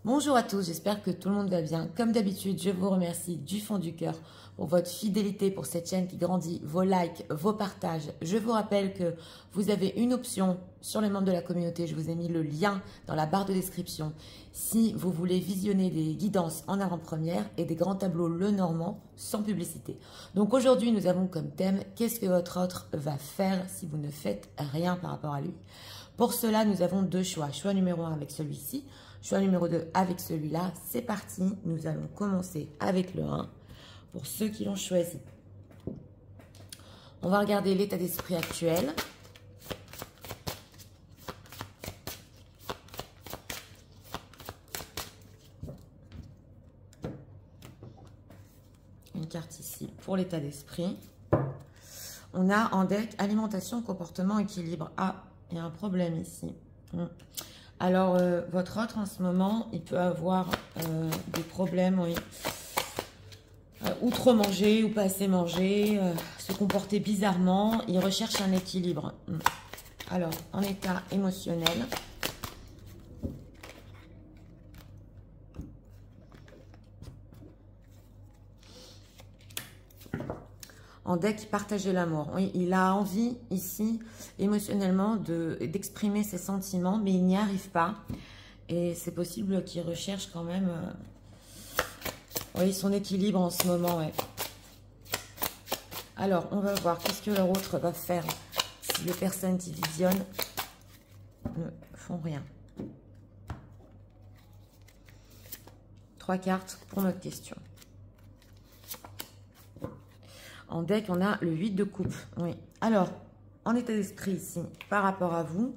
Bonjour à tous, j'espère que tout le monde va bien. Comme d'habitude, je vous remercie du fond du cœur pour votre fidélité pour cette chaîne qui grandit, vos likes, vos partages. Je vous rappelle que vous avez une option sur les membres de la communauté. Je vous ai mis le lien dans la barre de description. Si vous voulez visionner des guidances en avant-première et des grands tableaux Lenormand sans publicité. Donc aujourd'hui, nous avons comme thème « Qu'est-ce que votre autre va faire si vous ne faites rien par rapport à lui ?» Pour cela, nous avons deux choix. Choix numéro 1 avec celui-ci. Choix numéro 2 avec celui-là. C'est parti. Nous allons commencer avec le 1 pour ceux qui l'ont choisi. On va regarder l'état d'esprit actuel. Une carte ici pour l'état d'esprit. On a en deck alimentation, comportement, équilibre. Ah, il y a un problème ici. Alors, votre autre en ce moment, il peut avoir des problèmes, oui. Outre manger ou pas assez manger, se comporter bizarrement, il recherche un équilibre. Alors, en état émotionnel. En deck, partager l'amour. Oui, il a envie ici, émotionnellement, d'exprimer ses sentiments, mais il n'y arrive pas. Et c'est possible qu'il recherche quand même oui, son équilibre en ce moment. Ouais. Alors, on va voir qu'est-ce que leur autre va faire si les personnes qui visionnent ne font rien. 3 cartes pour notre question. En deck, on a le 8 de coupe. Oui. Alors, en état d'esprit ici, par rapport à vous,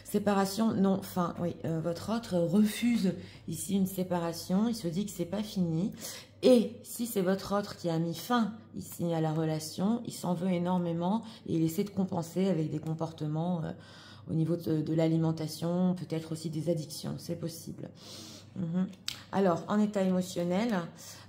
séparation, non, fin. Oui, votre autre refuse ici une séparation. Il se dit que c'est pas fini. Et si c'est votre autre qui a mis fin ici à la relation, il s'en veut énormément et il essaie de compenser avec des comportements au niveau de l'alimentation, peut-être aussi des addictions. C'est possible. Alors, en état émotionnel,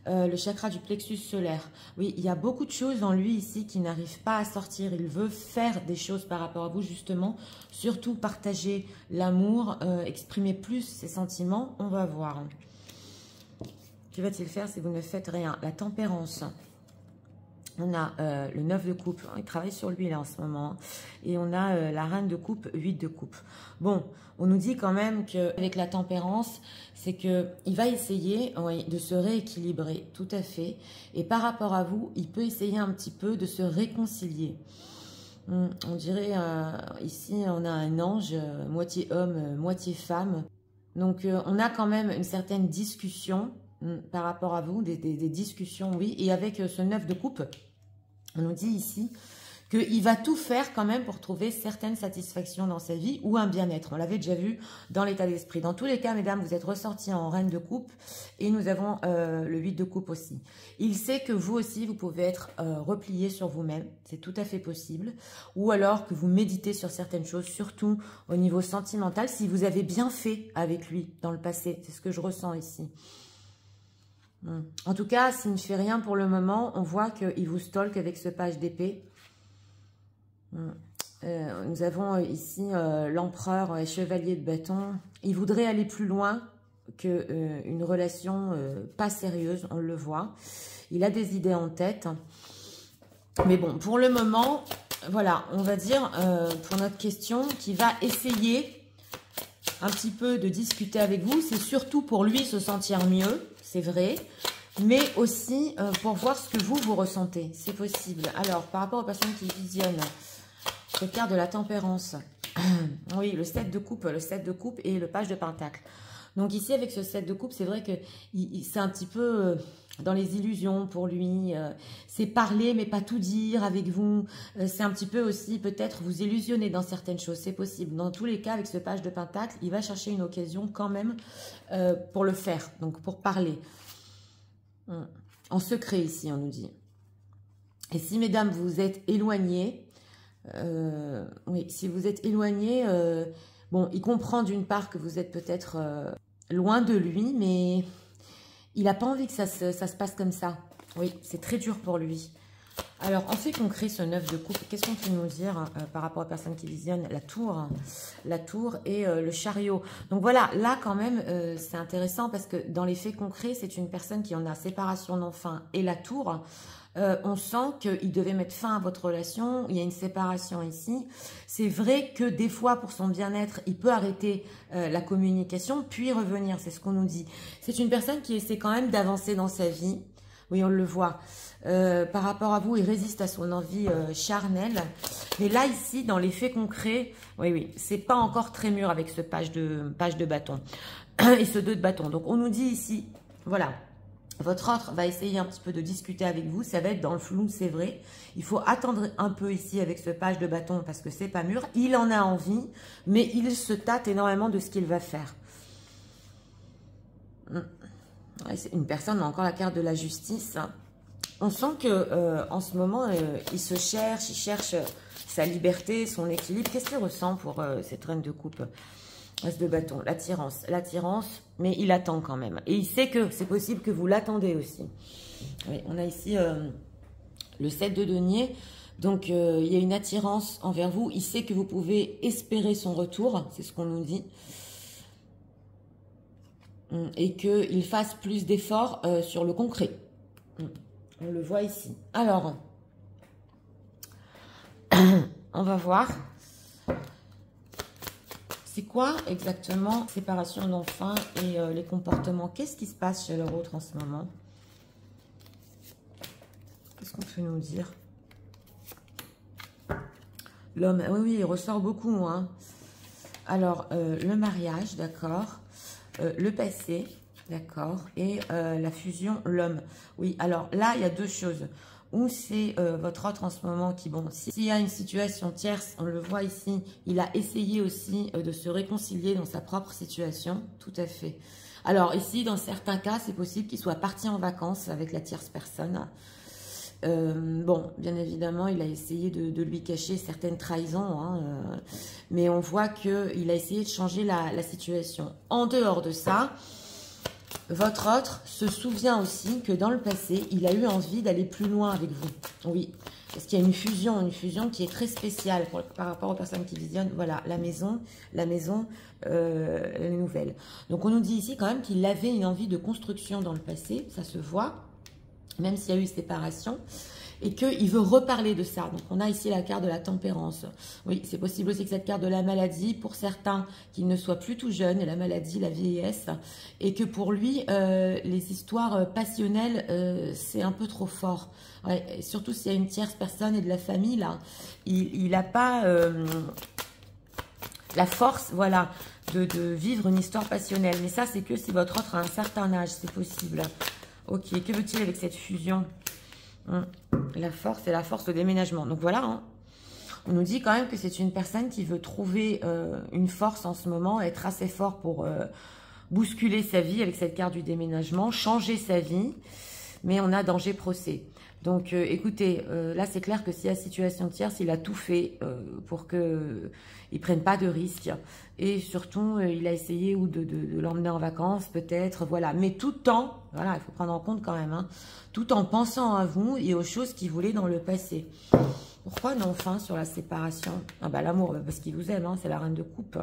le chakra du plexus solaire. Oui, il y a beaucoup de choses en lui ici qui n'arrivent pas à sortir. Il veut faire des choses par rapport à vous, justement. Surtout partager l'amour, exprimer plus ses sentiments. On va voir. Que va-t-il faire si vous ne faites rien? La tempérance. On a le 9 de coupe, il travaille sur lui là en ce moment. Et on a la reine de coupe, 8 de coupe. Bon, on nous dit quand même qu'avec la tempérance, c'est qu'il va essayer oui, de se rééquilibrer, tout à fait. Et par rapport à vous, il peut essayer un petit peu de se réconcilier. On dirait, ici, on a un ange, moitié homme, moitié femme. Donc, on a quand même une certaine discussion par rapport à vous, des discussions, oui. Et avec ce 9 de coupe, on nous dit ici qu'il va tout faire quand même pour trouver certaines satisfactions dans sa vie ou un bien-être. On l'avait déjà vu dans l'état d'esprit. Dans tous les cas, mesdames, vous êtes ressorties en reine de coupe et nous avons le 8 de coupe aussi. Il sait que vous aussi, vous pouvez être replié sur vous-même. C'est tout à fait possible. Ou alors que vous méditez sur certaines choses, surtout au niveau sentimental, si vous avez bien fait avec lui dans le passé. C'est ce que je ressens ici. En tout cas, s'il ne fait rien pour le moment, on voit qu'il vous stalk avec ce page d'épée. Nous avons ici l'empereur et chevalier de bâton. Il voudrait aller plus loin qu'une relation pas sérieuse, on le voit. Il a des idées en tête. Mais bon, pour le moment, voilà, on va dire pour notre question qu'il va essayer un petit peu de discuter avec vous. C'est surtout pour lui se sentir mieux, c'est vrai, mais aussi pour voir ce que vous ressentez. C'est possible. Alors, par rapport aux personnes qui visionnent, cette carte de la tempérance. Oui, le 7 de coupe et le page de pentacle. Donc ici, avec ce 7 de coupe, c'est vrai que c'est un petit peu dans les illusions pour lui. C'est parler, mais pas tout dire avec vous. C'est un petit peu aussi, peut-être, vous illusionner dans certaines choses. C'est possible. Dans tous les cas, avec ce page de pentacle, il va chercher une occasion quand même pour le faire. Donc, pour parler. En secret, ici, on nous dit. Et si, mesdames, vous êtes éloignées, oui, si vous êtes éloigné, bon, il comprend d'une part que vous êtes peut-être loin de lui, mais il n'a pas envie que ça se passe comme ça. Oui, c'est très dur pour lui. Alors, en fait concret, ce 9 de coupe, qu'est-ce qu'on peut nous dire par rapport aux personnes qui visionnent la tour et le chariot. Donc voilà, là quand même, c'est intéressant parce que dans les faits concrets, c'est une personne qui en a séparation d'enfants et la tour. On sent qu'il devait mettre fin à votre relation, il y a une séparation ici. C'est vrai que des fois, pour son bien-être, il peut arrêter la communication, puis revenir, c'est ce qu'on nous dit. C'est une personne qui essaie quand même d'avancer dans sa vie. Oui, on le voit. Par rapport à vous, il résiste à son envie charnelle. Mais là, ici, dans les faits concrets, oui, c'est pas encore très mûr avec ce page de bâton et ce 2 de bâton. Donc, on nous dit ici, voilà, votre autre va essayer un petit peu de discuter avec vous. Ça va être dans le flou, c'est vrai. Il faut attendre un peu ici avec ce page de bâton parce que c'est pas mûr. Il en a envie, mais il se tâte énormément de ce qu'il va faire. C'est une personne, encore la carte de la justice. On sent que en ce moment, il cherche sa liberté, son équilibre. Qu'est-ce qu'il ressent pour cette reine de coupe? As de bâton, l'attirance, mais il attend quand même. Et il sait que c'est possible que vous l'attendez aussi. Oui, on a ici le 7 de denier. Donc, il y a une attirance envers vous. Il sait que vous pouvez espérer son retour. C'est ce qu'on nous dit. Et qu'il fasse plus d'efforts sur le concret. On le voit ici. Alors, on va voir. C'est quoi exactement séparation d'enfants et les comportements? Qu'est-ce qui se passe chez leur autre en ce moment? Qu'est-ce qu'on peut nous dire? L'homme, oui, il ressort beaucoup. Hein. Alors, le mariage, d'accord. Le passé, d'accord. Et la fusion, l'homme. Oui, alors là, il y a deux choses. Ou c'est votre autre en ce moment qui, bon, s'il y a une situation tierce, on le voit ici, il a essayé aussi de se réconcilier dans sa propre situation, tout à fait. Alors ici, dans certains cas, c'est possible qu'il soit parti en vacances avec la tierce personne. Bon, bien évidemment, il a essayé de lui cacher certaines trahisons, hein, mais on voit qu'il a essayé de changer la situation. En dehors de ça, votre autre se souvient aussi que dans le passé, il a eu envie d'aller plus loin avec vous. Oui, parce qu'il y a une fusion qui est très spéciale par rapport aux personnes qui visionnent. Voilà, la maison, les nouvelles. Donc, on nous dit ici quand même qu'il avait une envie de construction dans le passé, ça se voit, même s'il y a eu séparation, et qu'il veut reparler de ça. Donc, on a ici la carte de la tempérance. Oui, c'est possible aussi que cette carte de la maladie, pour certains, qu'il ne soit plus tout jeune, et la maladie, la vieillesse, et que pour lui, les histoires passionnelles, c'est un peu trop fort. Ouais, et surtout s'il y a une tierce personne et de la famille, là, il n'a pas la force, voilà, de vivre une histoire passionnelle. Mais ça, c'est que si votre autre a un certain âge, c'est possible. Ok, que veut-il avec cette fusion? La force et la force au déménagement. Donc voilà, hein. On nous dit quand même que c'est une personne qui veut trouver une force en ce moment, être assez fort pour bousculer sa vie avec cette carte du déménagement, changer sa vie, mais on a danger procès. Donc écoutez, là c'est clair que si la situation tierce, il a tout fait pour qu'il ne prenne pas de risques. Et surtout, il a essayé ou de l'emmener en vacances peut-être, voilà. Mais tout en, voilà, il faut prendre en compte quand même, hein, tout en pensant à vous et aux choses qu'il voulait dans le passé. Pourquoi non fin sur la séparation? Ah bah l'amour, parce qu'il vous aime, hein, c'est la reine de coupe.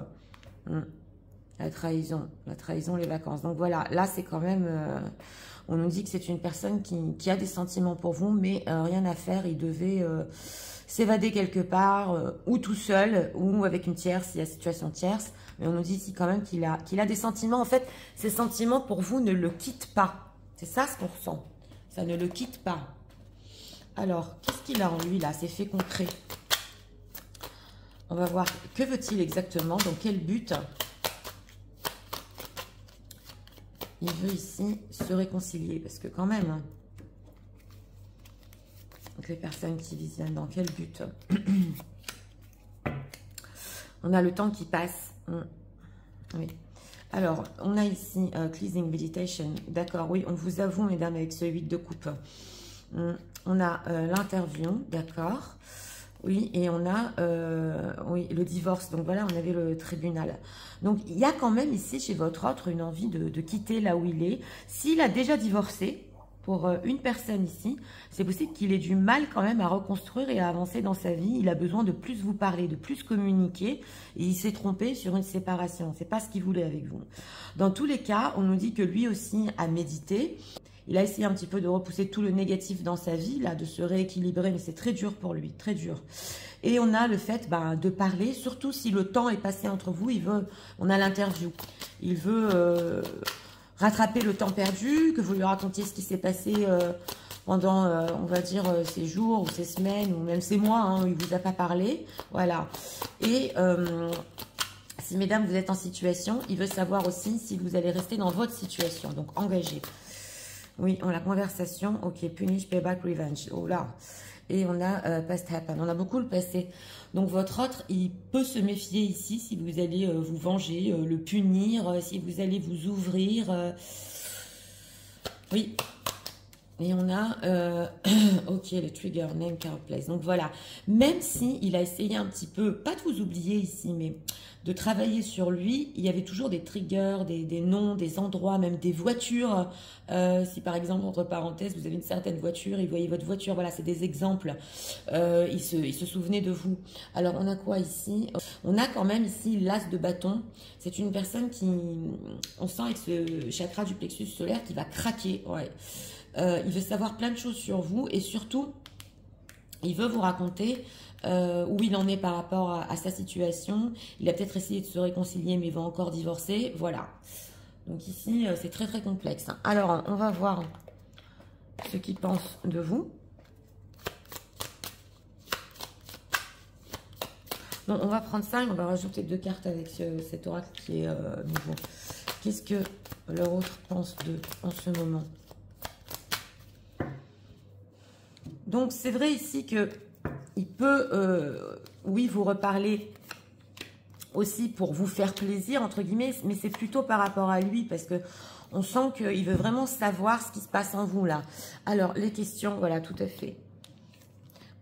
La trahison, les vacances. Donc voilà, là c'est quand même... on nous dit que c'est une personne qui a des sentiments pour vous, mais rien à faire, il devait s'évader quelque part, ou tout seul, ou avec une tierce, il y a situation tierce. Mais on nous dit ici quand même qu'il a des sentiments. En fait, ces sentiments pour vous ne le quittent pas. C'est ça ce qu'on ressent. Ça ne le quitte pas. Alors, qu'est-ce qu'il a en lui là? C'est fait concret. On va voir, que veut-il exactement? Dans quel but? Il veut ici se réconcilier, parce que quand même, hein, donc les personnes qui visionnent, dans quel but? On a le temps qui passe. Oui. Alors, on a ici Cleansing Meditation. D'accord, oui, on vous avoue, mesdames, avec ce 8 de coupe. On a l'interview, d'accord. Oui, et on a oui, le divorce. Donc voilà, on avait le tribunal. Donc il y a quand même ici chez votre autre une envie de quitter là où il est. S'il a déjà divorcé, pour une personne ici, c'est possible qu'il ait du mal quand même à reconstruire et à avancer dans sa vie. Il a besoin de plus vous parler, de plus communiquer. Et il s'est trompé sur une séparation. C'est pas ce qu'il voulait avec vous. Dans tous les cas, on nous dit que lui aussi a médité. Il a essayé un petit peu de repousser tout le négatif dans sa vie, là, de se rééquilibrer, mais c'est très dur pour lui, très dur. Et on a le fait de parler, surtout si le temps est passé entre vous, on a l'interview. Il veut rattraper le temps perdu, que vous lui racontiez ce qui s'est passé pendant, on va dire, ces jours ou ces semaines ou même ces mois, hein, où il ne vous a pas parlé. Voilà. Et si, mesdames, vous êtes en situation, il veut savoir aussi si vous allez rester dans votre situation, donc engagé. Oui, on a la conversation, ok, punish, payback, revenge. Oh là. Et on a past happen. On a beaucoup le passé. Donc votre autre, il peut se méfier ici si vous allez vous venger, le punir, si vous allez vous ouvrir. Oui. Et on a, ok, le trigger, name, card, place. Donc voilà, même si il a essayé un petit peu, pas de vous oublier ici, mais de travailler sur lui, il y avait toujours des triggers, des noms, des endroits, même des voitures. Si par exemple, entre parenthèses, vous avez une certaine voiture, il voyait votre voiture, voilà, c'est des exemples. Il se souvenait de vous. Alors, on a quoi ici? On a quand même ici l'as de bâton. C'est une personne qui, on sent avec ce chakra du plexus solaire qui va craquer, ouais. Il veut savoir plein de choses sur vous et surtout, il veut vous raconter où il en est par rapport à sa situation. Il a peut-être essayé de se réconcilier mais il va encore divorcer. Voilà. Donc ici, c'est très très complexe. Alors, on va voir ce qu'il pense de vous. Bon, on va prendre ça et on va rajouter 2 cartes avec cet oracle qui est nouveau. Qu'est-ce que leur autre pense d'eux en ce moment? Donc, c'est vrai ici que il peut, oui, vous reparler aussi pour vous faire plaisir, entre guillemets, mais c'est plutôt par rapport à lui, parce que on sent qu'il veut vraiment savoir ce qui se passe en vous, là. Alors, les questions, voilà, tout à fait.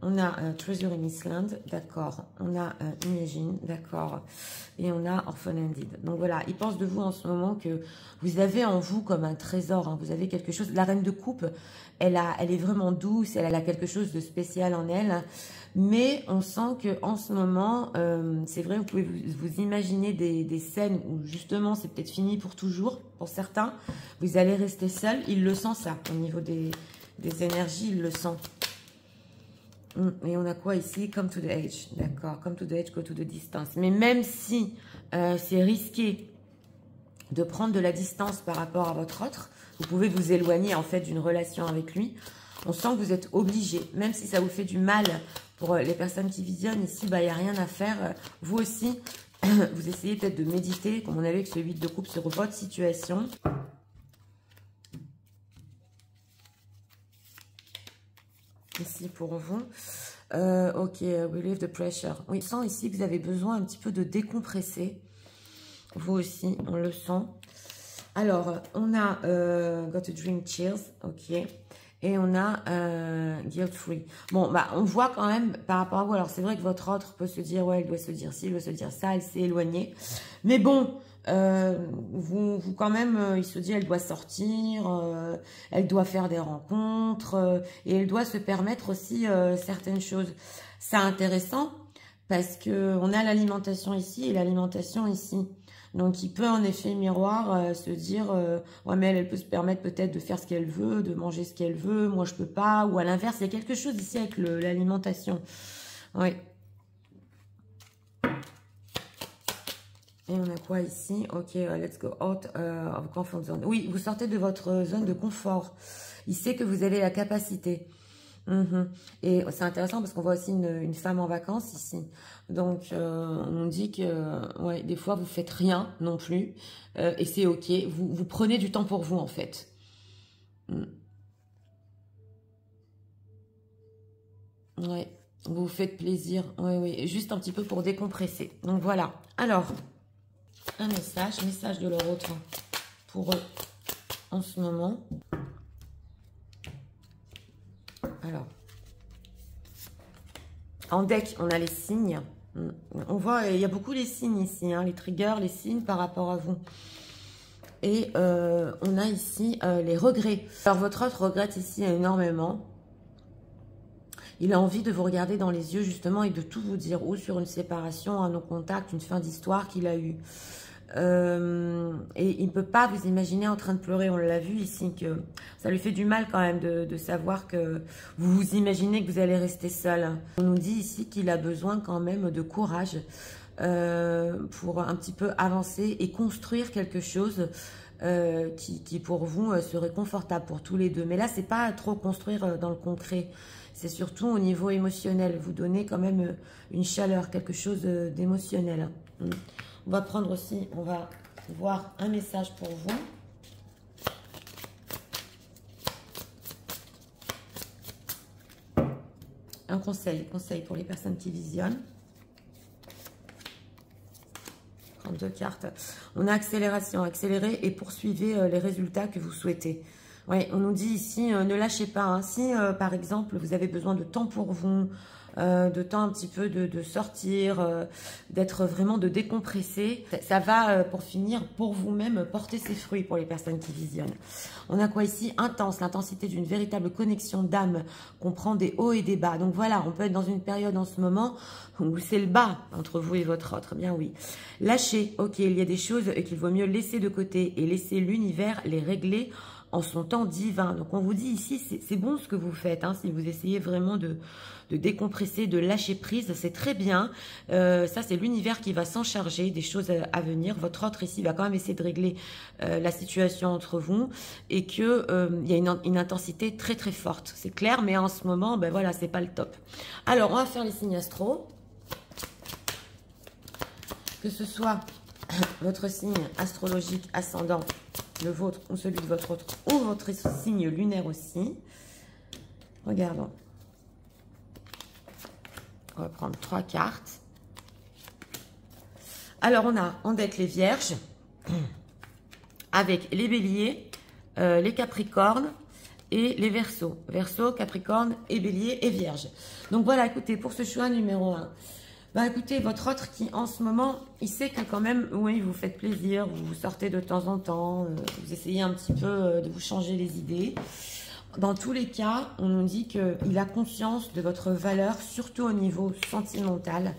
On a Treasure in Island, d'accord. On a Imagine, d'accord. Et on a Orphan Ended. Donc voilà, il pense de vous en ce moment que vous avez en vous comme un trésor. Hein, vous avez quelque chose. La reine de coupe, elle est vraiment douce. Elle a quelque chose de spécial en elle. Mais on sent que en ce moment, c'est vrai, vous pouvez vous imaginer des scènes où justement c'est peut-être fini pour toujours. Pour certains, vous allez rester seul. Il le sent ça. Au niveau des énergies, il le sent. Et on a quoi ici? Come to the edge. D'accord. Come to the edge, go to the distance. Mais même si c'est risqué de prendre de la distance par rapport à votre autre, vous pouvez vous éloigner en fait d'une relation avec lui. On sent que vous êtes obligé, même si ça vous fait du mal pour les personnes qui visionnent. Ici, il n'y a rien à faire. Vous aussi, vous essayez peut-être de méditer, comme on avait avec ce 8 de coupe, sur votre situation. Ici pour vous. Ok, relieve the pressure. Oui, on sent ici que vous avez besoin un petit peu de décompresser. Vous aussi, on le sent. Alors, on a Got a Dream Chills, ok. Et on a Guilt Free. Bon, bah, on voit quand même par rapport à vous. Alors, c'est vrai que votre autre peut se dire, ouais, elle doit se dire ci, elle doit se dire ça, elle s'est éloignée. Mais bon, vous quand même, il se dit, elle doit sortir, elle doit faire des rencontres, et elle doit se permettre aussi certaines choses. C'est intéressant parce que on a l'alimentation ici et l'alimentation ici. Donc, il peut en effet miroir se dire, ouais, mais elle peut se permettre peut-être de faire ce qu'elle veut, de manger ce qu'elle veut, moi je peux pas. Ou à l'inverse, il y a quelque chose ici avec l'alimentation. Oui. Et on a quoi ici? Ok, let's go out of comfort zone. Oui, vous sortez de votre zone de confort. Il sait que vous avez la capacité. Et c'est intéressant parce qu'on voit aussi une femme en vacances ici. Donc, on dit que ouais, des fois, vous faites rien non plus. Et c'est ok. Vous prenez du temps pour vous, en fait. Ouais, vous vous faites plaisir. Oui, oui, juste un petit peu pour décompresser. Donc, voilà. Alors, un message de leur autre pour eux en ce moment. Alors, en deck, on a les signes. On voit, il y a beaucoup les signes ici, hein, les triggers, les signes par rapport à vous. Et on a ici les regrets. Alors, votre autre regrette ici énormément. Il a envie de vous regarder dans les yeux, justement, et de tout vous dire. Ou sur une séparation, un non-contact, une fin d'histoire qu'il a eue. Et il ne peut pas vous imaginer en train de pleurer. On l'a vu ici, que ça lui fait du mal quand même de savoir que vous vous imaginez que vous allez rester seul. On nous dit ici qu'il a besoin quand même de courage pour un petit peu avancer et construire quelque chose qui pour vous serait confortable pour tous les deux. Mais là, c'est pas trop construire dans le concret. C'est surtout au niveau émotionnel. Vous donnez quand même une chaleur, quelque chose d'émotionnel. On va prendre aussi, on va voir un message pour vous. Un conseil pour les personnes qui visionnent. Prendre 2 cartes. On a accélération, accélérez et poursuivez les résultats que vous souhaitez. Oui, on nous dit ici, ne lâchez pas. Hein. Si, par exemple, vous avez besoin de temps pour vous, de temps un petit peu de sortir, d'être vraiment de décompresser, ça va, pour finir, pour vous-même, porter ses fruits pour les personnes qui visionnent. On a quoi ici? Intense, l'intensité d'une véritable connexion d'âme, comprend des hauts et des bas. Donc voilà, on peut être dans une période en ce moment où c'est le bas entre vous et votre autre. Bien oui. Lâchez, ok, il y a des choses qu'il vaut mieux laisser de côté et laisser l'univers les régler en son temps divin. Donc on vous dit ici, c'est bon ce que vous faites, hein, si vous essayez vraiment de décompresser, de lâcher prise, c'est très bien. Ça, c'est l'univers qui va s'en charger des choses à venir. Votre autre ici va quand même essayer de régler la situation entre vous et que il y a une intensité très très forte. C'est clair, mais en ce moment, ben voilà, c'est pas le top. Alors, on va faire les signes astro. Que ce soit votre signe astrologique ascendant, le vôtre ou celui de votre autre, ou votre signe lunaire aussi. Regardons. On va prendre 3 cartes. Alors, on a en deck les vierges, avec les béliers, les capricornes et les verseaux. Verseau, capricorne et bélier et vierge. Donc voilà, écoutez, pour ce choix numéro 1, bah écoutez, votre autre qui en ce moment, il sait que quand même, oui, vous faites plaisir, vous sortez de temps en temps, vous essayez un petit peu de vous changer les idées. Dans tous les cas, on nous dit qu'il a conscience de votre valeur, surtout au niveau sentimental.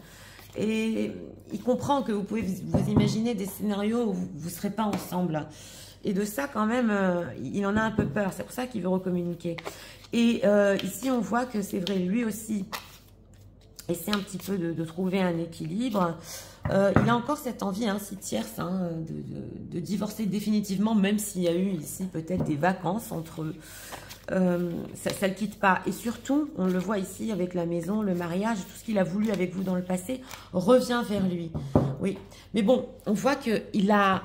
Et il comprend que vous pouvez vous imaginer des scénarios où vous ne serez pas ensemble. Et de ça, quand même, il en a un peu peur. C'est pour ça qu'il veut recommuniquer. Et ici, on voit que c'est vrai, lui aussi essaie un petit peu de trouver un équilibre. Il a encore cette envie, hein, si tierce, hein, de divorcer définitivement, même s'il y a eu ici peut-être des vacances entre eux. Ça ne le quitte pas. Et surtout, on le voit ici avec la maison, le mariage, tout ce qu'il a voulu avec vous dans le passé revient vers lui. Oui, mais bon, on voit qu'il a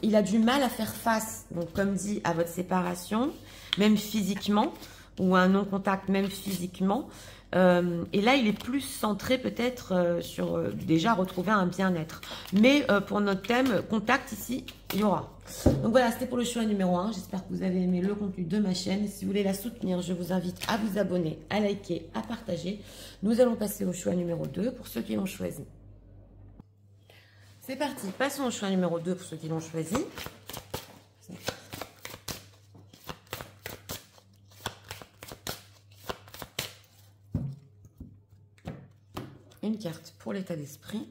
du mal à faire face, donc comme dit, à votre séparation, même physiquement, ou à un non-contact, même physiquement. Et là, il est plus centré peut-être sur déjà retrouver un bien-être. Mais pour notre thème, contact ici, il y aura. Donc voilà, c'était pour le choix numéro 1. J'espère que vous avez aimé le contenu de ma chaîne. Si vous voulez la soutenir, je vous invite à vous abonner, à liker, à partager. Nous allons passer au choix numéro 2 pour ceux qui l'ont choisi. C'est parti, passons au choix numéro 2 pour ceux qui l'ont choisi. Une carte pour l'état d'esprit.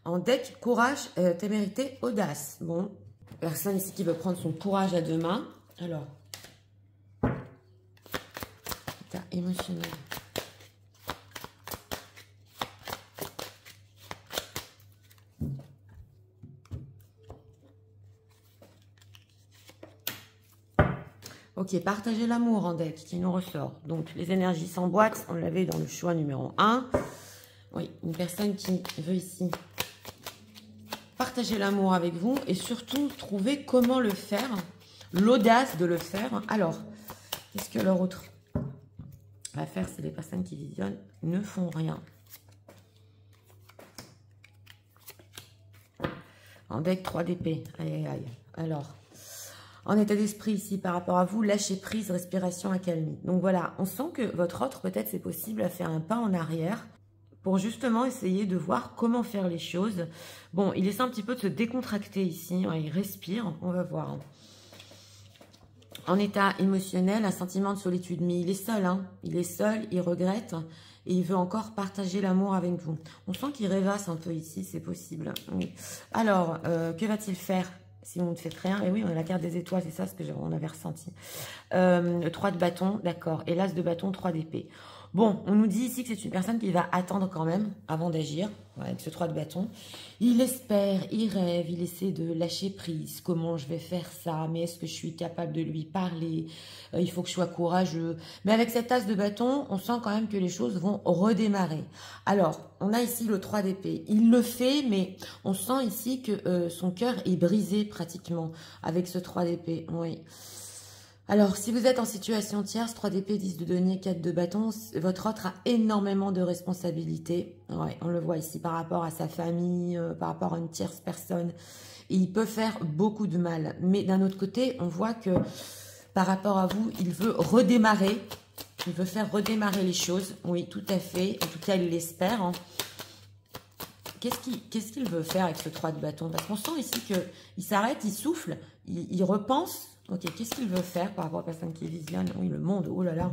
En deck, courage, témérité, audace. Bon, personne ici qui veut prendre son courage à deux mains. Alors, état émotionnel. Ok, partagez l'amour en deck qui nous ressort. Donc, les énergies s'emboîtent. On l'avait dans le choix numéro 1. Oui, une personne qui veut ici partager l'amour avec vous et surtout trouver comment le faire, l'audace de le faire. Alors, qu'est-ce que leur autre va faire si les personnes qui visionnent ne font rien? En deck 3 d'épée. Aïe, aïe, aïe. Alors, en état d'esprit ici, par rapport à vous, lâcher prise, respiration, accalmie. Donc voilà, on sent que votre autre, peut-être c'est possible, a fait un pas en arrière pour justement essayer de voir comment faire les choses. Bon, il essaie un petit peu de se décontracter ici, il respire, on va voir. En état émotionnel, un sentiment de solitude, mais il est seul, il est seul, il regrette et il veut encore partager l'amour avec vous. On sent qu'il rêvasse un peu ici, c'est possible. Oui. Alors, que va-t-il faire si on ne fait rien? Et oui, on a la carte des étoiles, c'est ça ce qu'on avait ressenti. 3 de bâton, d'accord, et l'as de bâton, 3 d'épée. Bon, on nous dit ici que c'est une personne qui va attendre quand même avant d'agir, avec ce 3 de bâton. Il espère, il rêve, il essaie de lâcher prise. Comment je vais faire ça? Mais est-ce que je suis capable de lui parler? Il faut que je sois courageux. Mais avec cet as de bâton, on sent quand même que les choses vont redémarrer. Alors, on a ici le 3 d'épée. Il le fait, mais on sent ici que son cœur est brisé pratiquement avec ce 3 d'épée. Oui. Alors, si vous êtes en situation tierce, 3 d'épée, 10 de denier, 4 de bâton, votre autre a énormément de responsabilités. Ouais, on le voit ici par rapport à sa famille, par rapport à une tierce personne. Et il peut faire beaucoup de mal. Mais d'un autre côté, on voit que par rapport à vous, il veut redémarrer. Il veut faire redémarrer les choses. Oui, tout à fait. En tout cas, il l'espère. Qu'est-ce qu'il veut faire avec ce 3 de bâton? Parce qu'on sent ici qu'il s'arrête, il souffle, il repense. Ok, qu'est-ce qu'il veut faire par rapport à la personne qui visionne? Oui, le monde, oh là là.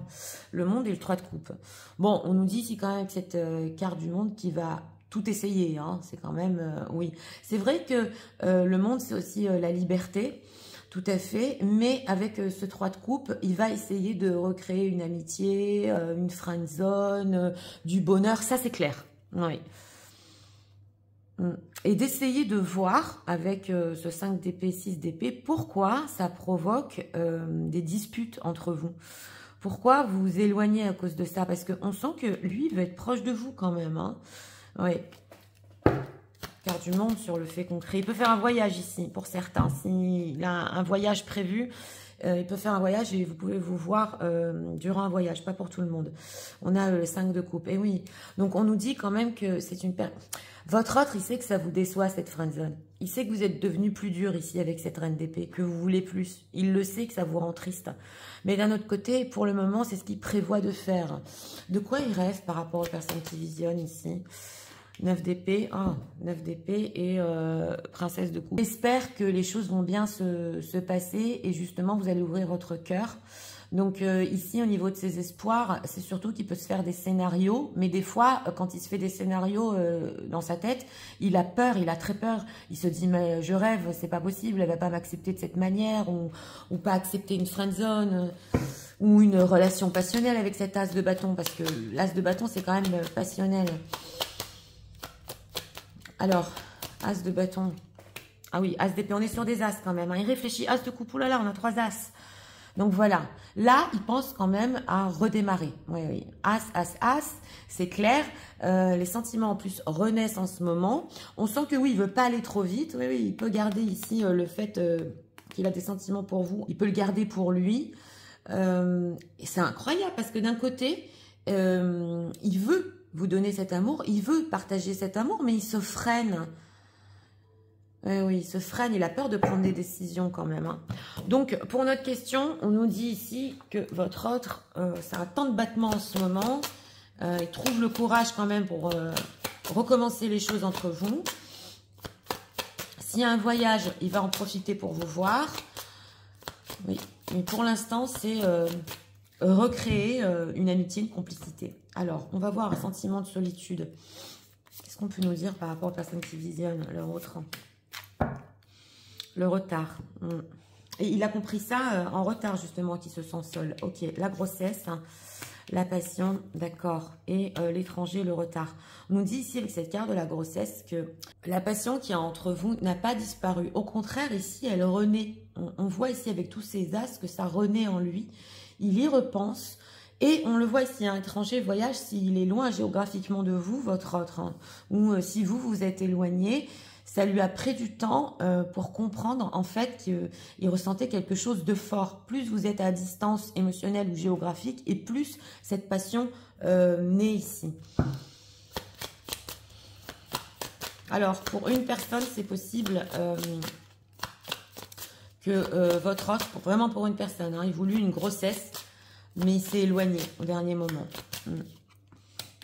Le monde et le 3 de coupe. Bon, on nous dit ici quand même avec cette carte du monde qui va tout essayer. C'est quand même, oui. C'est vrai que le monde, c'est aussi la liberté. Tout à fait, mais avec ce 3 de coupe, il va essayer de recréer une amitié, une friend zone, du bonheur, ça c'est clair. Oui. Et d'essayer de voir avec ce 5 d'épée, 6 d'épée, pourquoi ça provoque des disputes entre vous. Pourquoi vous vous éloignez à cause de ça? Parce qu'on sent que lui veut être proche de vous quand même. Oui. Carte du monde sur le fait concret. Il peut faire un voyage ici pour certains. S'il a un voyage prévu, il peut faire un voyage et vous pouvez vous voir durant un voyage, pas pour tout le monde. On a le 5 de coupe. Et oui, donc on nous dit quand même que c'est une personne... Votre autre, il sait que ça vous déçoit, cette friendzone. Il sait que vous êtes devenu plus dur ici avec cette reine d'épée, que vous voulez plus. Il le sait que ça vous rend triste. Mais d'un autre côté, pour le moment, c'est ce qu'il prévoit de faire. De quoi il rêve par rapport aux personnes qui visionnent ici? 9 d'épée, 9 d'épée et princesse de coupe. J'espère que les choses vont bien se passer et justement, vous allez ouvrir votre cœur. Donc ici, au niveau de ses espoirs, c'est surtout qu'il peut se faire des scénarios. Mais des fois, quand il se fait des scénarios dans sa tête, il a peur, il a très peur. Il se dit, mais je rêve, c'est pas possible, elle va pas m'accepter de cette manière. Ou pas accepter une friendzone ou une relation passionnelle avec cet as de bâton. Parce que l'as de bâton, c'est quand même passionnel. Alors, as de bâton. Ah oui, as d'épée, on est sur des as quand même. Il réfléchit, as de coupe, oulala, on a 3 as. Donc voilà, là, il pense quand même à redémarrer. Oui, oui. As, as, as, c'est clair. Les sentiments en plus renaissent en ce moment. On sent que oui, il veut pas aller trop vite. Oui, oui, il peut garder ici le fait qu'il a des sentiments pour vous. Il peut le garder pour lui. Et c'est incroyable parce que d'un côté, il veut vous donner cet amour, il veut partager cet amour, mais il se freine. Oui, il se freine, il a peur de prendre des décisions quand même. Donc, pour notre question, on nous dit ici que votre autre, c'est un temps de battement en ce moment. Il trouve le courage quand même pour recommencer les choses entre vous. S'il y a un voyage, il va en profiter pour vous voir. Oui, mais pour l'instant, c'est recréer une amitié, une complicité. Alors, on va voir un sentiment de solitude. Qu'est-ce qu'on peut nous dire par rapport aux personnes qui visionnent leur autre? Le retard. Et il a compris ça en retard, justement, qu'il se sent seul. Ok, la grossesse, la passion, d'accord. Et l'étranger, le retard. On nous dit ici, avec cette carte de la grossesse, que la passion qu'il y a entre vous n'a pas disparu. Au contraire, ici, elle renaît. On voit ici, avec tous ces as, que ça renaît en lui. Il y repense. Et on le voit ici, un étranger voyage, s'il est loin géographiquement de vous, votre autre, ou si vous, vous êtes éloigné, ça lui a pris du temps pour comprendre en fait qu'il ressentait quelque chose de fort. Plus vous êtes à distance émotionnelle ou géographique, et plus cette passion naît ici. Alors, pour une personne, c'est possible que votre autre, vraiment pour une personne, il voulut une grossesse, mais il s'est éloigné au dernier moment.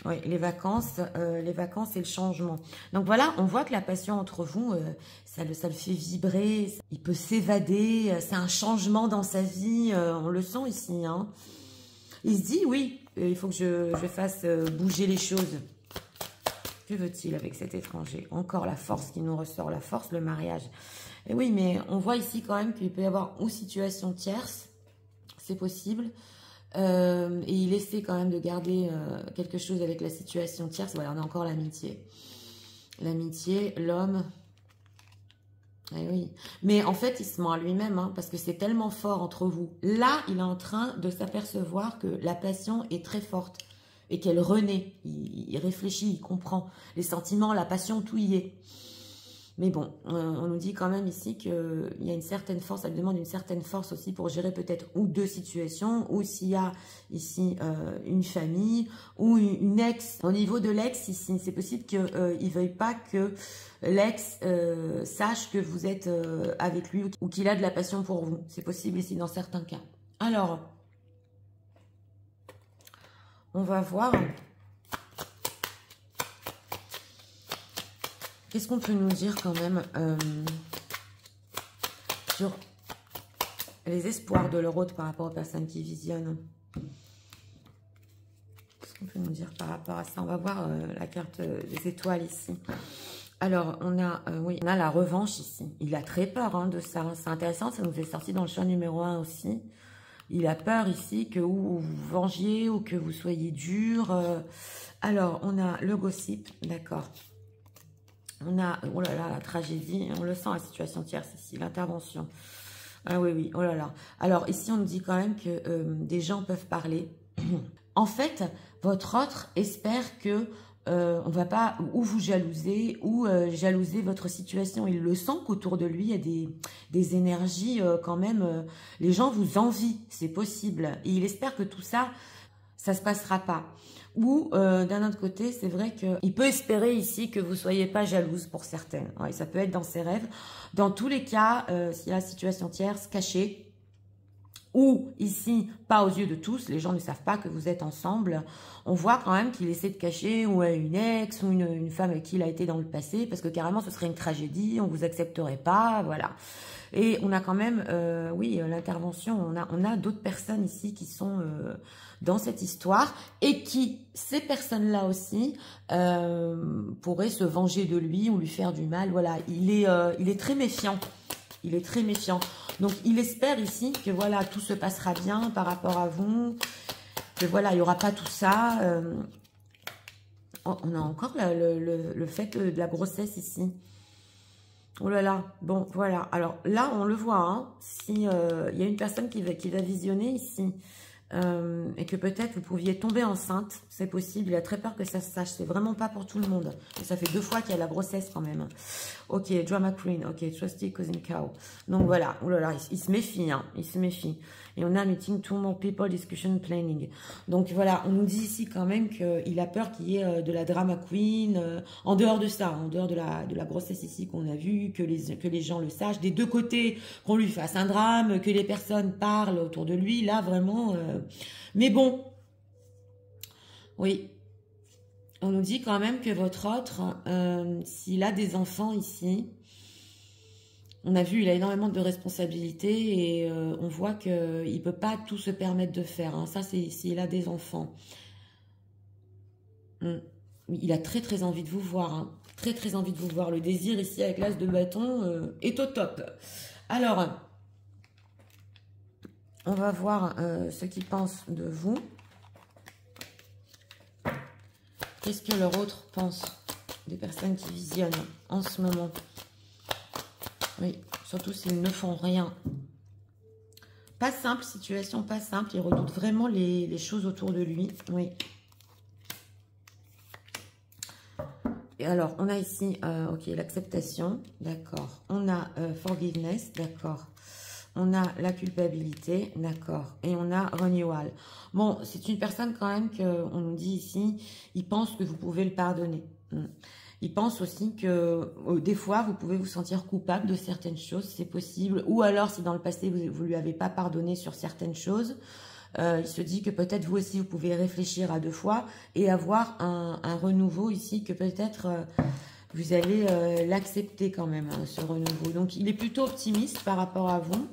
Oui, les vacances et le changement. Donc voilà, on voit que la passion entre vous, ça le fait vibrer, il peut s'évader, c'est un changement dans sa vie, on le sent ici. Hein. Il se dit, oui, il faut que je fasse bouger les choses. Que veut-il avec cet étranger? Encore la force qui nous ressort, la force, le mariage. Et oui, mais on voit ici quand même qu'il peut y avoir une situation tierce, c'est possible. Et il essaie quand même de garder quelque chose avec la situation tierce. Voilà, on a encore l'amitié. L'amitié, l'homme. Eh oui. Mais en fait, il se ment à lui-même, hein, parce que c'est tellement fort entre vous. Là, il est en train de s'apercevoir que la passion est très forte et qu'elle renaît. Il réfléchit, il comprend. Les sentiments, la passion, tout y est. Mais bon, on nous dit quand même ici qu'il y a une certaine force, ça lui demande une certaine force aussi pour gérer peut-être ou deux situations, ou s'il y a ici une famille, ou une ex. Au niveau de l'ex, ici, c'est possible qu'il ne veuille pas que l'ex sache que vous êtes avec lui ou qu'il a de la passion pour vous. C'est possible ici dans certains cas. Alors, on va voir... Qu'est-ce qu'on peut nous dire quand même sur les espoirs de leur autre par rapport aux personnes qui visionnent? Qu'est-ce qu'on peut nous dire par rapport à ça? On va voir la carte des étoiles ici. Alors, on a, oui, on a la revanche ici. Il a très peur hein, de ça. C'est intéressant, ça nous est sorti dans le choix numéro 1 aussi. Il a peur ici que vous vous vengiez ou que vous soyez dur. Alors, on a le gossip, d'accord. On a, oh là là, la tragédie, on le sent, la situation tierce ici, l'intervention. Ah oui, oui, oh là là. Alors ici, on nous dit quand même que des gens peuvent parler. En fait, votre autre espère que on va pas ou vous jalouser ou jalouser votre situation. Il le sent qu'autour de lui, il y a des énergies quand même. Les gens vous envient, c'est possible. Et il espère que tout ça, ça se passera pas. Ou d'un autre côté, c'est vrai qu'il peut espérer ici que vous ne soyez pas jalouse pour certaines. Ouais, ça peut être dans ses rêves. Dans tous les cas, s'il y a la situation tierce, cachée, ou ici, pas aux yeux de tous, les gens ne savent pas que vous êtes ensemble, on voit quand même qu'il essaie de cacher ou une ex ou une femme avec qui il a été dans le passé, parce que carrément ce serait une tragédie, on ne vous accepterait pas, voilà. Et on a quand même, oui, l'intervention, on a d'autres personnes ici qui sont dans cette histoire et qui, ces personnes-là aussi, pourraient se venger de lui ou lui faire du mal. Voilà, il est très méfiant. Il est très méfiant. Donc, il espère ici que voilà, tout se passera bien par rapport à vous, que voilà, il n'y aura pas tout ça. On a encore le fait de la grossesse ici. Oh là là, bon, voilà. Alors là, on le voit, hein, si y a une personne qui va visionner ici, et que peut-être vous pouviez tomber enceinte, c'est possible, il a très peur que ça se sache, c'est vraiment pas pour tout le monde. Et ça fait 2 fois qu'il y a la grossesse quand même. Ok, Drama Queen, ok, Trusty Cousin Cow. Donc voilà, oh là là, il se méfie, hein, il se méfie. Et on a Meeting Two More People, Discussion Planning. Donc voilà, on nous dit ici quand même qu'il a peur qu'il y ait de la Drama Queen, en dehors de ça, en dehors de la grossesse ici qu'on a vue, que les gens le sachent, des deux côtés, qu'on lui fasse un drame, que les personnes parlent autour de lui, là vraiment... Mais bon, oui, on nous dit quand même que votre autre, s'il a des enfants ici, on a vu, il a énormément de responsabilités et on voit qu'il ne peut pas tout se permettre de faire. Hein. Ça, c'est s'il a des enfants. Il a très très envie de vous voir. Hein. Très très envie de vous voir. Le désir ici avec l'as de bâton est au top. Alors, on va voir ce qu'ils pensent de vous. Qu'est-ce que leur autre pense des personnes qui visionnent en ce moment? Oui, surtout s'ils ne font rien. Pas simple, situation pas simple. Il redoute vraiment les choses autour de lui. Oui. Et alors, on a ici, ok, l'acceptation. D'accord. On a forgiveness. D'accord. On a la culpabilité. D'accord. Et on a renewal. Bon, c'est une personne quand même qu'on nous dit ici, il pense que vous pouvez le pardonner. Il pense aussi que des fois, vous pouvez vous sentir coupable de certaines choses, c'est possible. Ou alors, si dans le passé, vous ne lui avez pas pardonné sur certaines choses, il se dit que peut-être vous aussi, vous pouvez réfléchir à 2 fois et avoir un renouveau ici que peut-être vous allez l'accepter quand même, hein, ce renouveau. Donc, il est plutôt optimiste par rapport à vous.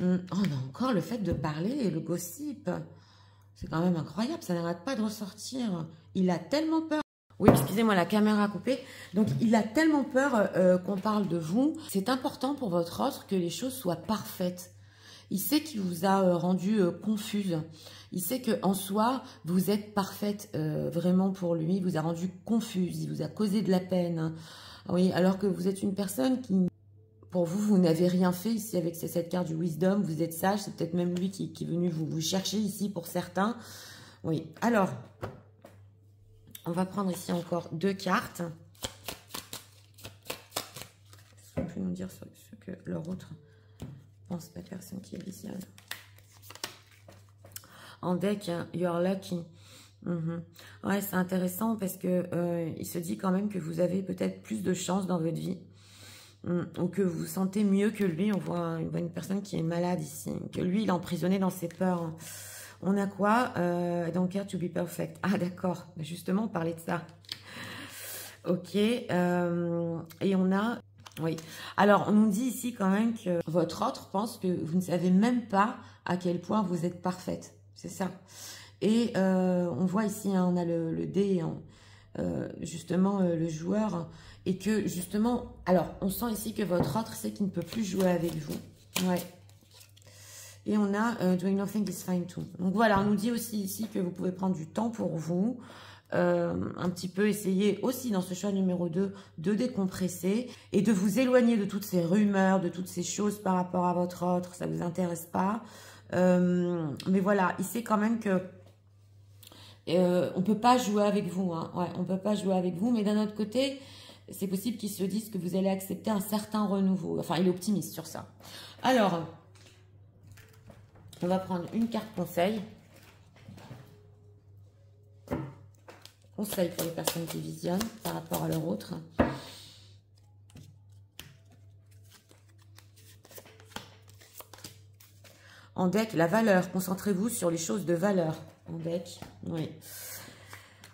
On a encore le fait de parler et le gossip. C'est quand même incroyable, ça n'arrête pas de ressortir. Il a tellement peur. Oui, excusez-moi, la caméra a coupé. Donc, il a tellement peur qu'on parle de vous. C'est important pour votre autre que les choses soient parfaites. Il sait qu'il vous a rendu confuse. Il sait qu'en soi, vous êtes parfaite vraiment pour lui. Il vous a rendu confuse, il vous a causé de la peine. Oui, alors que vous êtes une personne qui... Pour vous, vous n'avez rien fait ici avec cette carte du Wisdom. Vous êtes sage. C'est peut-être même lui qui est venu vous chercher ici pour certains. Oui. Alors, on va prendre ici encore 2 cartes. Est-ce qu'on peut nous dire ce que leur autre pense, la personne qui est visionne? En deck, You're Lucky. Ouais, c'est intéressant parce que il se dit quand même que vous avez peut-être plus de chance dans votre vie. Ou que vous vous sentez mieux que lui. On voit une personne qui est malade ici, que lui il est emprisonné dans ses peurs. On a quoi? Don't care to be perfect. Ah d'accord, justement on parlait de ça. Ok, et on a... Oui, alors on nous dit ici quand même que votre autre pense que vous ne savez même pas à quel point vous êtes parfaite. C'est ça. Et on voit ici, hein, on a le dé, hein, justement le joueur... Et que justement, alors on sent ici que votre autre sait qu'il ne peut plus jouer avec vous. Ouais. Et on a doing nothing is fine too. Donc voilà, on nous dit aussi ici que vous pouvez prendre du temps pour vous. Un petit peu essayer aussi dans ce choix numéro 2 de décompresser et de vous éloigner de toutes ces rumeurs, de toutes ces choses par rapport à votre autre. Ça ne vous intéresse pas. Mais voilà, il sait quand même que on ne peut pas jouer avec vous. Hein. Ouais, on ne peut pas jouer avec vous, mais d'un autre côté... C'est possible qu'ils se disent que vous allez accepter un certain renouveau. Enfin, il est optimiste sur ça. Alors, on va prendre une carte conseil. Conseil pour les personnes qui visionnent par rapport à leur autre. En deck, la valeur. Concentrez-vous sur les choses de valeur. En deck, oui.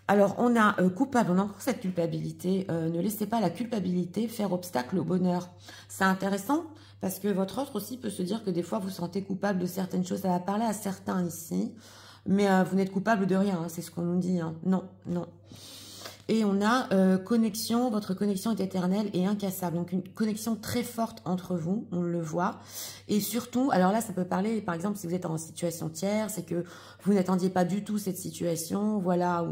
Alors, on a coupable, on a encore cette culpabilité. Ne laissez pas la culpabilité faire obstacle au bonheur. C'est intéressant parce que votre autre aussi peut se dire que des fois, vous sentez coupable de certaines choses. Ça va parler à certains ici. Mais vous n'êtes coupable de rien, hein, c'est ce qu'on nous dit. Hein. Non, non. Et on a connexion, votre connexion est éternelle et incassable. Donc, une connexion très forte entre vous, on le voit. Et surtout, alors là, ça peut parler, par exemple, si vous êtes en situation tierce, c'est que vous n'attendiez pas du tout cette situation, voilà,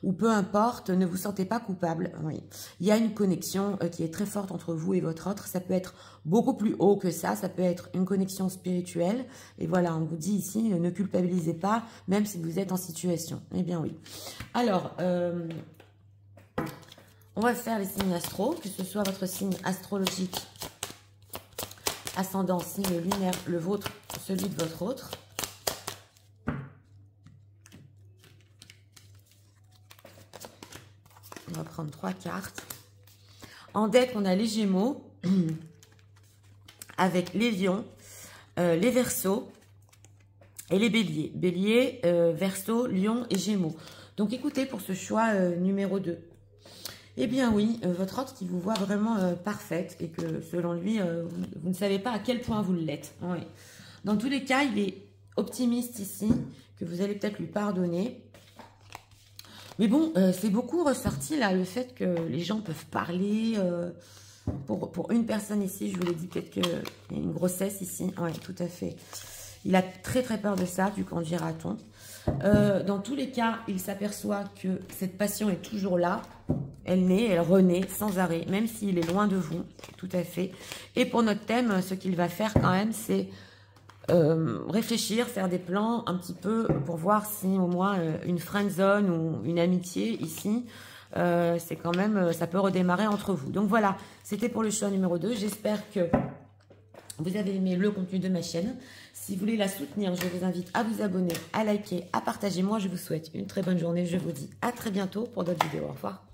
ou peu importe, ne vous sentez pas coupable. Oui. Il y a une connexion qui est très forte entre vous et votre autre. Ça peut être beaucoup plus haut que ça peut être une connexion spirituelle. Et voilà, on vous dit ici, ne culpabilisez pas, même si vous êtes en situation. Eh bien oui. Alors... on va faire les signes astro, que ce soit votre signe astrologique, ascendant, signe lunaire, le vôtre, celui de votre autre. On va prendre 3 cartes. En deck, on a les Gémeaux, avec les Lions, les Verseaux et les Béliers. Bélier, Verseau, Lion et Gémeaux. Donc écoutez, pour ce choix numéro 2. Eh bien oui, votre autre qui vous voit vraiment parfaite et que selon lui, vous ne savez pas à quel point vous l'êtes. Oui. Dans tous les cas, il est optimiste ici, que vous allez peut-être lui pardonner. Mais bon, c'est beaucoup ressorti là, le fait que les gens peuvent parler. Pour une personne ici, je vous l'ai dit, peut-être qu'il y a une grossesse ici. Oui, tout à fait. Il a très très peur de ça, du qu'en dira-t-on. Dans tous les cas, il s'aperçoit que cette passion est toujours là. Elle naît, elle renaît sans arrêt, même s'il est loin de vous, tout à fait. Et pour notre thème, ce qu'il va faire quand même, c'est réfléchir, faire des plans un petit peu pour voir si au moins une friend zone ou une amitié ici, c'est quand même, ça peut redémarrer entre vous. Donc voilà, c'était pour le choix numéro 2. J'espère que vous avez aimé le contenu de ma chaîne. Si vous voulez la soutenir, je vous invite à vous abonner, à liker, à partager. Moi, je vous souhaite une très bonne journée. Je vous dis à très bientôt pour d'autres vidéos. Au revoir.